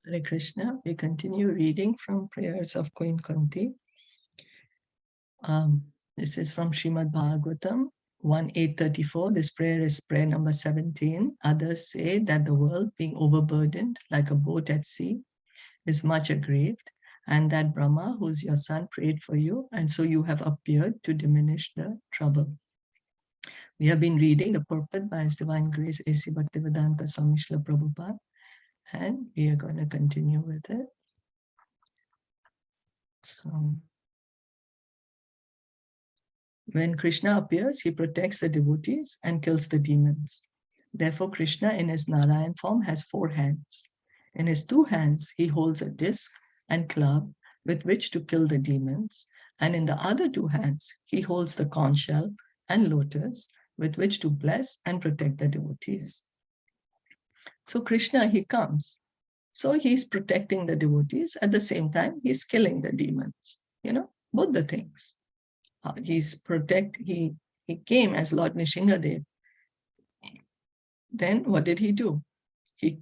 Hare Krishna. We continue reading from prayers of Queen Kunti. This is from Srimad Bhagavatam 1.8.34. This prayer is prayer number 17. Others say that the world, being overburdened like a boat at sea, is much aggrieved, and that Brahma, who is your son, prayed for you, and so you have appeared to diminish the trouble. We have been reading the purport by His Divine Grace A.C. Bhaktivedanta Swami Srila Prabhupada, and we are going to continue with it. So, when Krishna appears, he protects the devotees and kills the demons. Therefore, Krishna in his Narayan form has 4 hands. In his 2 hands, he holds a disc and club with which to kill the demons. And in the other 2 hands, he holds the conch shell and lotus with which to bless and protect the devotees. So Krishna, he comes. So he's protecting the devotees. At the same time, he's killing the demons. Both the things. He came as Lord Nishingadev. Then what did he do? He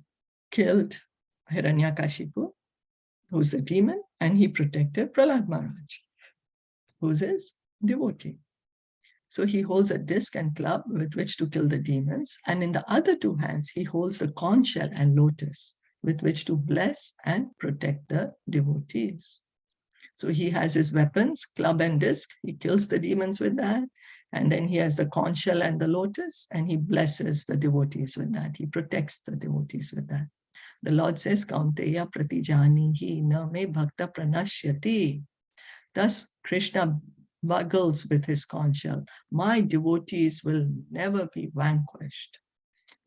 killed Hiranyakashipu, who's the demon, and he protected Prahlad Maharaj, who's his devotee. So he holds a disc and club with which to kill the demons, and in the other 2 hands, he holds the conch shell and lotus with which to bless and protect the devotees. So he has his weapons, club and disc. He kills the demons with that. And then he has the conch shell and the lotus, and he blesses the devotees with that. He protects the devotees with that. The Lord says, Kaunteya pratijanihi na me bhakta pranashyati. Thus, Krishna buggles with his conch shell. My devotees will never be vanquished.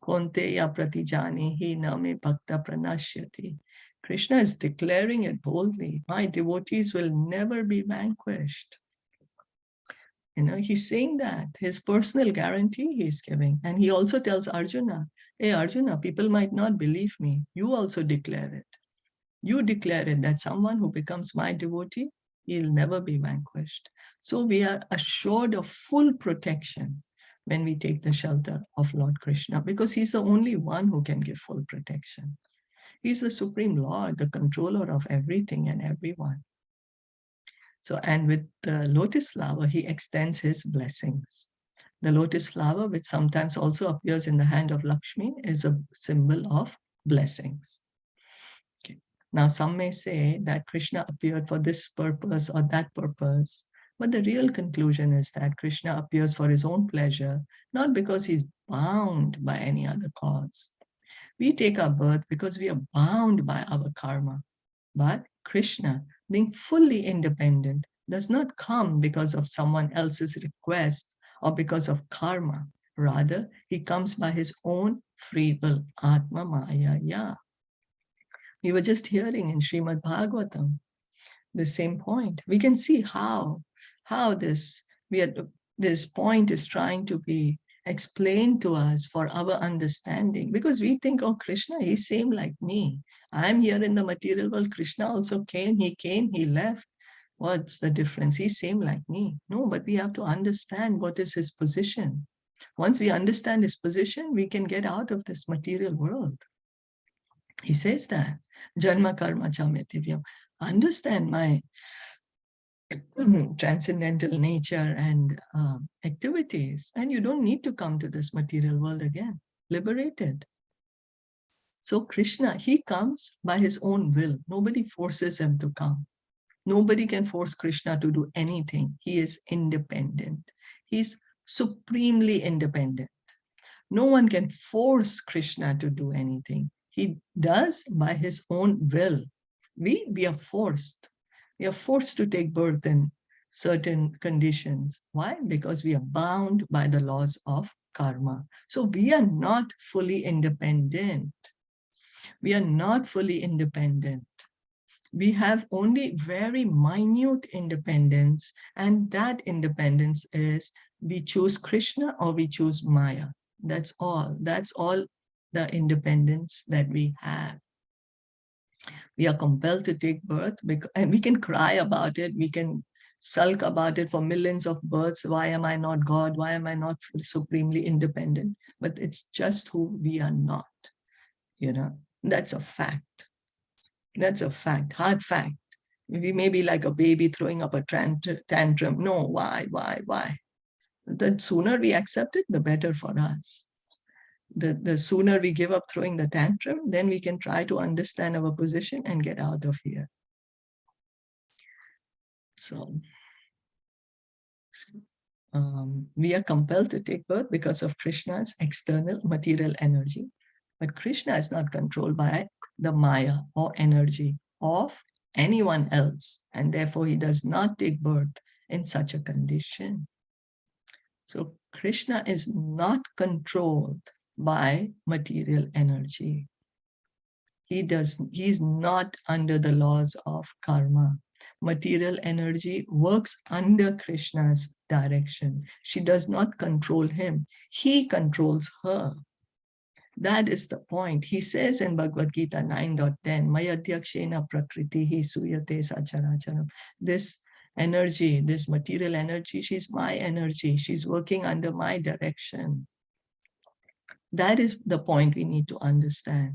Kaunteya pratijanihi na me bhakta pranashyati. Krishna is declaring it boldly. My devotees will never be vanquished. He's saying that. His personal guarantee he's giving. And he also tells Arjuna, hey, Arjuna, people might not believe me. You also declare it. You declare it that someone who becomes my devotee, he'll never be vanquished. So we are assured of full protection when we take the shelter of Lord Krishna, because he's the only one who can give full protection. He's the Supreme Lord, the controller of everything and everyone. So, and with the lotus flower, he extends his blessings. The lotus flower, which sometimes also appears in the hand of Lakshmi, is a symbol of blessings. Okay. Now, some may say that Krishna appeared for this purpose or that purpose, but the real conclusion is that Krishna appears for his own pleasure, not because he's bound by any other cause. We take our birth because we are bound by our karma. But Krishna, being fully independent, does not come because of someone else's request or because of karma. Rather, he comes by his own free will, Atma Maya Ya. We were just hearing in Srimad Bhagavatam the same point. We can see how this point is trying to be explained to us for our understanding, because we think, oh, Krishna, he's same like me. I'm here in the material world. Krishna also came, he left. What's the difference? He's same like me. No, but we have to understand what is his position. Once we understand his position, we can get out of this material world. He says that, Janma Karma Chametivyam. Understand my transcendental nature and activities, and you don't need to come to this material world again. Liberated. So Krishna, he comes by his own will. Nobody forces him to come. Nobody can force Krishna to do anything. He is independent. He's supremely independent. No one can force Krishna to do anything. He does by his own will. We are forced. We are forced to take birth in certain conditions. Why? Because we are bound by the laws of karma. So we are not fully independent. We are not fully independent. We have only very minute independence, and that independence is we choose Krishna or we choose Maya. That's all. That's all the independence that we have. We are compelled to take birth, and we can cry about it. We can sulk about it for millions of births. Why am I not God? Why am I not supremely independent? But it's just who we are not. That's a fact. That's a fact, hard fact. We may be like a baby throwing up a tantrum. No, why? The sooner we accept it, the better for us. The sooner we give up throwing the tantrum, then we can try to understand our position and get out of here. So, we are compelled to take birth because of Krishna's external material energy. But Krishna is not controlled by the Maya or energy of anyone else, and therefore he does not take birth in such a condition. So Krishna is not controlled by material energy. He's not under the laws of karma. Material energy works under Krishna's direction. She does not control him. He controls her. That is the point. He says in Bhagavad Gita 9.10, Mayadhyakshena prakritihi suyate sacharacharam. This energy, this material energy, she's my energy. She's working under my direction. That is the point we need to understand.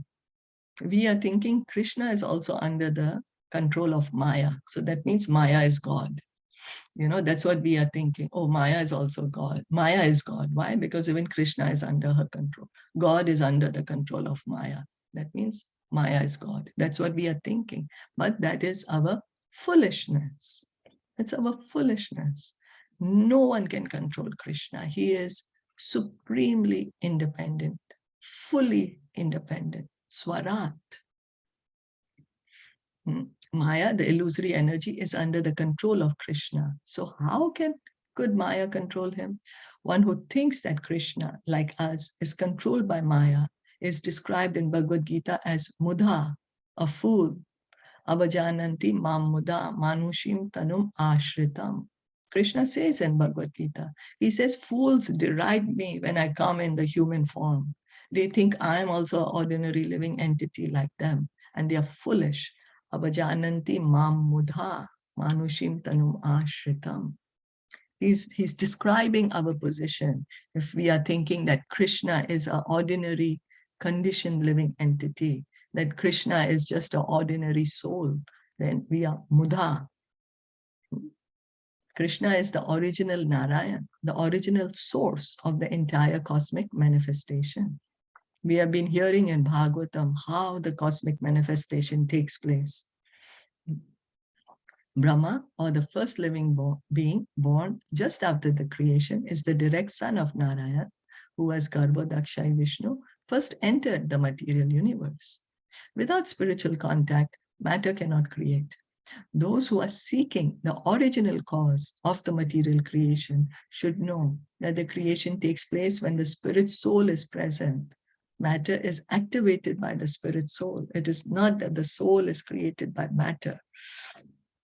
We are thinking Krishna is also under the control of Maya. So that means Maya is God. That's what we are thinking. Oh, Maya is also God. Maya is God. Why? Because even Krishna is under her control. God is under the control of Maya. That means Maya is God. That's what we are thinking. But that is our foolishness. It's our foolishness. No one can control Krishna. He is supremely independent, fully independent. Swarat. Maya, the illusory energy, is under the control of Krishna. So how could Maya control him? One who thinks that Krishna, like us, is controlled by Maya is described in Bhagavad Gita as mudha, a fool. Avajananti mam mudha manushim tanum ashritam. Krishna says in Bhagavad Gita, he says, fools deride me when I come in the human form. They think I am also an ordinary living entity like them, and they are foolish. Avajananti mam mudha manushim tanum ashritam. He's describing our position. If we are thinking that Krishna is an ordinary conditioned living entity, that Krishna is just an ordinary soul, then we are mudha. Krishna is the original Narayan, the original source of the entire cosmic manifestation. We have been hearing in Bhagavatam how the cosmic manifestation takes place. Brahma, or the first living being born just after the creation, is the direct son of Narayan, who as Garbhodakshai Vishnu first entered the material universe. Without spiritual contact, matter cannot create. Those who are seeking the original cause of the material creation should know that the creation takes place when the spirit soul is present. Matter is activated by the spirit soul. It is not that the soul is created by matter.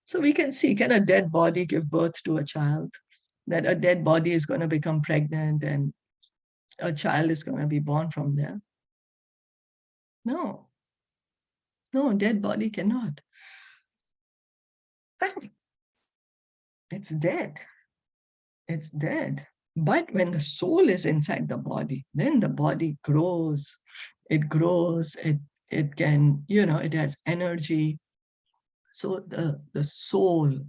So we can see, can a dead body give birth to a child? That a dead body is going to become pregnant and a child is going to be born from there? No, dead body cannot. It's dead. It's dead. But when the soul is inside the body, then the body grows. It grows. It can, it has energy. So the soul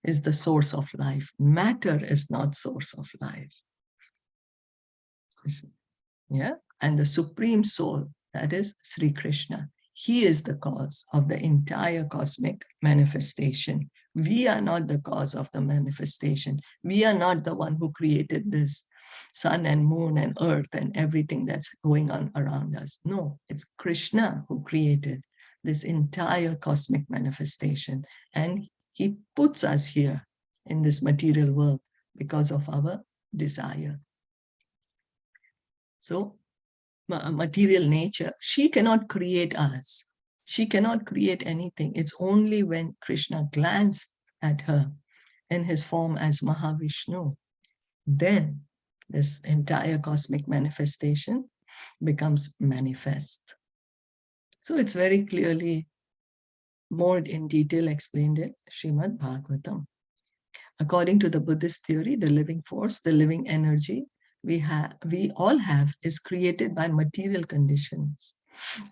is the source of life. Matter is not source of life. Yeah. And the supreme soul, that is Sri Krishna. He is the cause of the entire cosmic manifestation. We are not the cause of the manifestation. We are not the one who created this sun and moon and earth and everything that's going on around us. No, it's Krishna who created this entire cosmic manifestation. And he puts us here in this material world because of our desire. So material nature, she cannot create us. She cannot create anything. It's only when Krishna glanced at her in his form as Mahavishnu, then this entire cosmic manifestation becomes manifest. So it's very clearly, more in detail explained in Srimad Bhagavatam. According to the Buddhist theory, the living force, the living energy we all have is created by material conditions.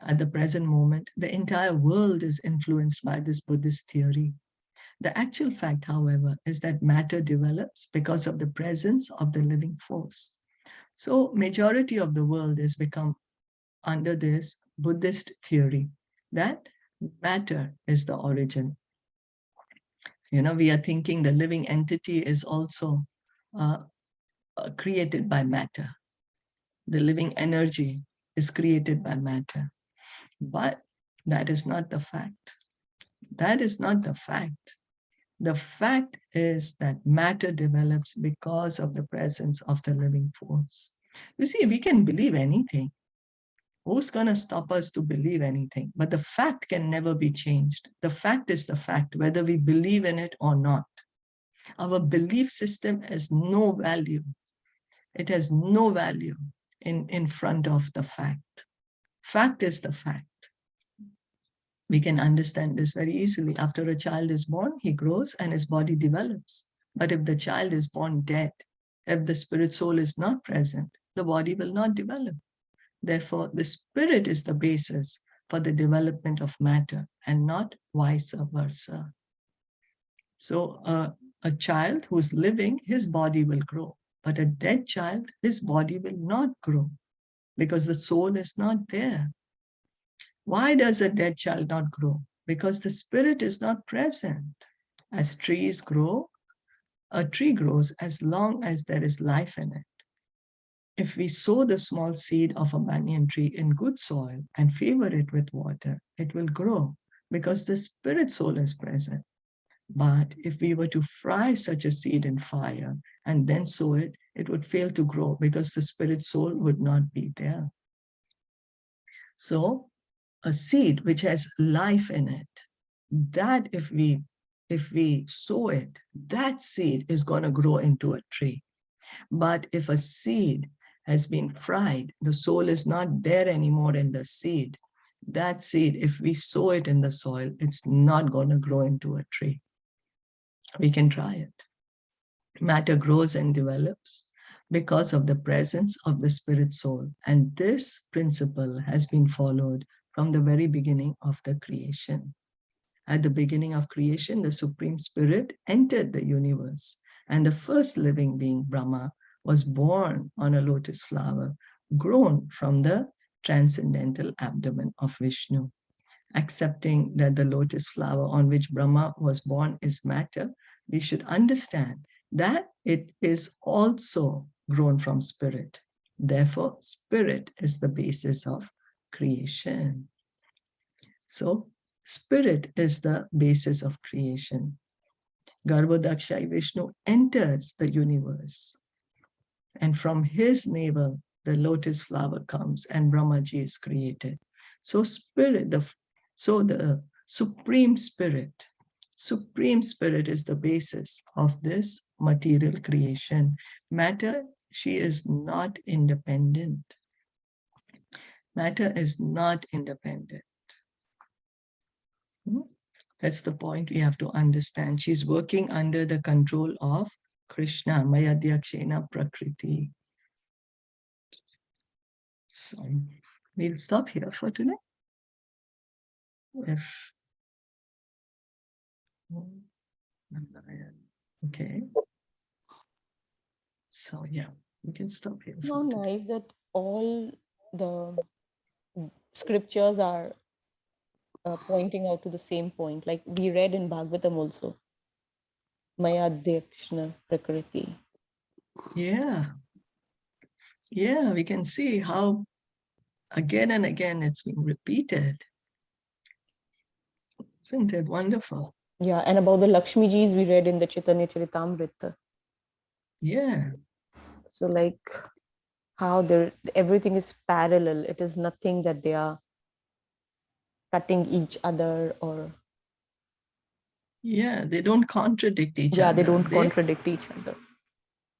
At the present moment, the entire world is influenced by this Buddhist theory. The actual fact, however, is that matter develops because of the presence of the living force. So majority of the world has become under this Buddhist theory that matter is the origin. We are thinking the living entity is also created by matter. The living energy is created by matter. But that is not the fact. That is not the fact. The fact is that matter develops because of the presence of the living force. You see, we can believe anything. Who's going to stop us to believe anything? But the fact can never be changed. The fact is the fact, whether we believe in it or not. Our belief system has no value. It has no value in front of the fact. Fact is the fact. We can understand this very easily. After a child is born, he grows and his body develops. But if the child is born dead, if the spirit soul is not present, the body will not develop. Therefore, the spirit is the basis for the development of matter and not vice versa. So a child who's living, his body will grow. But a dead child, his body will not grow because the soul is not there. Why does a dead child not grow? Because the spirit is not present. As trees grow, a tree grows as long as there is life in it. If we sow the small seed of a banyan tree in good soil and favor it with water, it will grow because the spirit soul is present. But if we were to fry such a seed in fire and then sow it, it would fail to grow because the spirit soul would not be there. So a seed which has life in it, that if we sow it, that seed is going to grow into a tree. But if a seed has been fried, the soul is not there anymore in the seed. That seed, if we sow it in the soil, it's not going to grow into a tree. We can try it. Matter grows and develops because of the presence of the spirit soul. And this principle has been followed from the very beginning of the creation. At the beginning of creation, the Supreme Spirit entered the universe, and the first living being, Brahma, was born on a lotus flower, grown from the transcendental abdomen of Vishnu. Accepting that the lotus flower on which Brahma was born is matter, we should understand that it is also grown from spirit. Therefore, spirit is the basis of creation. So, spirit is the basis of creation. Garbhodakshai Vishnu enters the universe, and from his navel, the lotus flower comes and Brahmaji is created. So spirit, the Supreme Spirit is the basis of this material creation. Matter, she is not independent. Matter is not independent. That's the point we have to understand. She's working under the control of Krishna, Mayadhyakshena Prakriti. So we'll stop here for today. Okay. So yeah, we can stop here. How nice that all the scriptures are pointing out to the same point. Like we read in Bhagavatam also. Mayadhyakshana Prakriti. Yeah. Yeah, we can see how again and again it's being repeated. Isn't it wonderful? Yeah, and about the Lakshmijis we read in the Caitanya Caritamrta. Yeah. So like how everything is parallel. It is nothing that they are cutting each other or... Yeah, they don't contradict each other. Yeah, they don't contradict each other.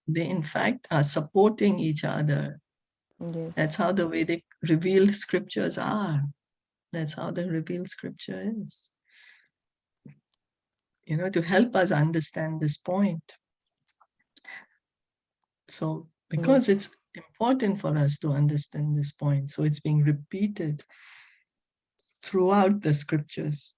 They in fact are supporting each other. Yes. That's how the Vedic revealed scriptures are. That's how the revealed scripture is. To help us understand this point. So because important for us to understand this point. So it's being repeated throughout the scriptures.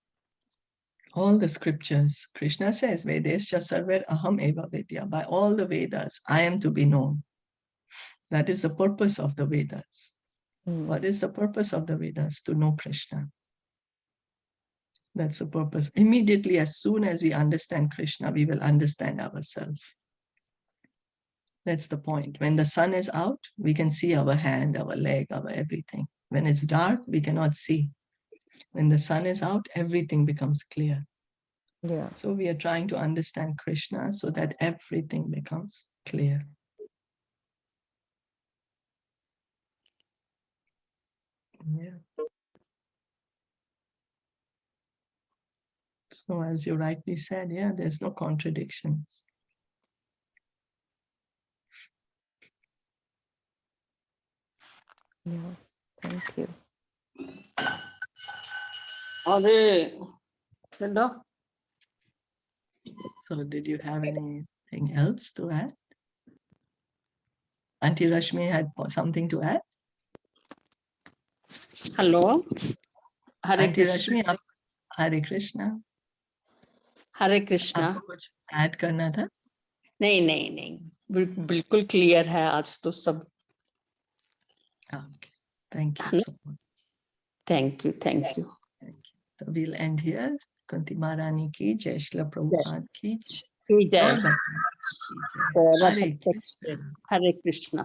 All the scriptures. Krishna says, Vedescha sarver aham eva vedya. By all the Vedas, I am to be known. That is the purpose of the Vedas. What is the purpose of the Vedas? To know Krishna. That's the purpose. Immediately, as soon as we understand Krishna, we will understand ourselves. That's the point. When the sun is out, we can see our hand, our leg, our everything. When it's dark, we cannot see. When the sun is out, everything becomes clear. Yeah. So we are trying to understand Krishna so that everything becomes clear. Yeah. So as you rightly said, yeah, there's no contradictions. Yeah. Thank you. Hello. So did you have anything else to add? Auntie Rashmi had something to add? Hello. Hare Auntie Krishna. Rashmi, Hare Krishna. हरे कृष्णा. आपको कुछ add करना था? नहीं, बिल्कुल clear है आज तो सब. Okay. Thank you so much. Thank you. Thank you. So we'll end here. Kunti Maharani ki jai, Srila Prabhupada ki jai. जय. Gaur Bhakta ki jai. Hare Krishna. हरे कृष्णा.